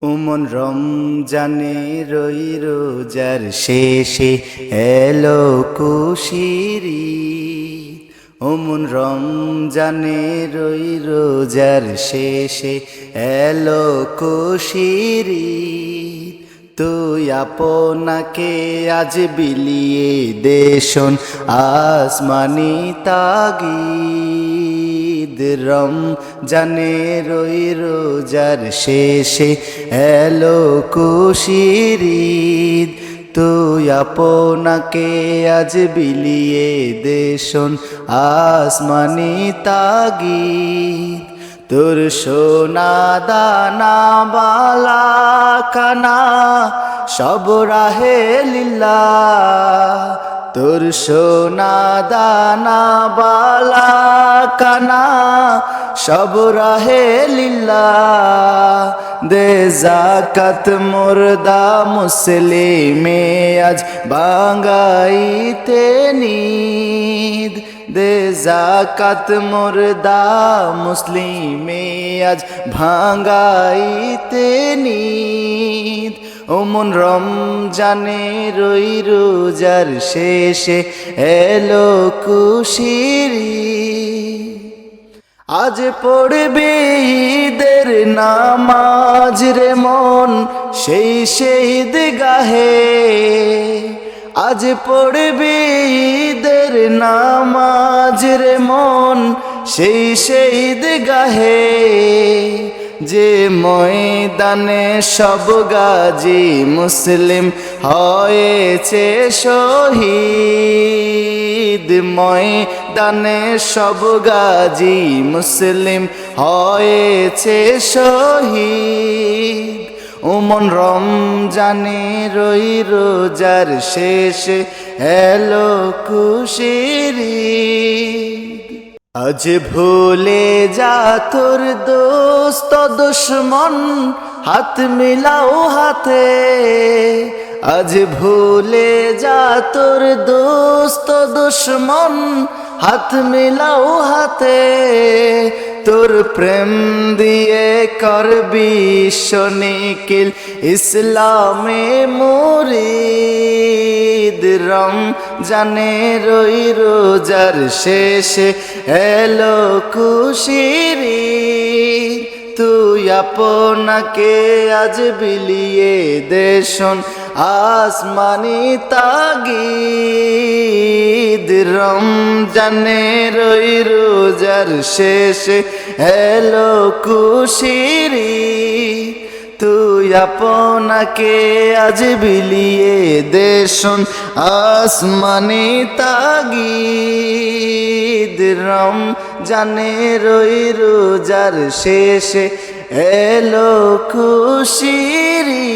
উমন রমজানে রই রোজার শেষে এলো কুশিরি। উমন রমজানে রই রোজার শেষে এলো কুশিরি। তুই আপনাকে আজ বিলিয়ে দেশন আসমানি তাগিদ। রমজানে রই রোজার শেষে এলো কুশিরিদ। তুই আপনাকে আজ বিলিয়ে দেশন আসমানি তাগিদ। তোর সোনা দানা বালা কানা সব রাহে লিল্লাহ। তোর সোনা দানা বালা কানা সব রাহে লিল্লাহ। দে যাকাত মুর্দা মুসলিমে আজ বাঙ্গাইতে নিদ। দে যাকাত মুর্দা মুসলিমে আজ ভাঙ্গাইতে নিদ। ওমন রমজানে রই রোজার শেষে এলো কুশিরি। আজ পড়বে ঈদের নামাজ রে মন সেই শহীদ গাহে। আজ পড়বে ঈদের নামাজ রে মন সেই শহীদ গাহে। যে ময়দানে সব গাজী মুসলিম হয়েছে শহীদ। ময়দানে সব গাজী মুসলিম হয়েছে শহীদ। উমন রমজানে রই রোজার শেষে এলো কুশিরি। আজ ভুলে যা তোর দোস্ত দুশ্মন হাত মিলাও হাতে। আজ ভুলে যা তোর দোস্ত দুশ্মন হাত মিলাও হাতে। তোর প্রেম দিয়ে করবি শনিকিল ইসলামে মুরিদ। রমজানে রই রোজার শেষে এলো কুশিরি। তুই আপনাকে আজ বিলিয়ে দেশন আসমানি তাগিদ। রমজানে রই রোজার শেষে এলো কুশিরি। তুই আপনাকে আজ বিলিয়ে দেশন আসমানি তাগিদ। রমজানে রই রোজার শেষে এলো কুশিরি।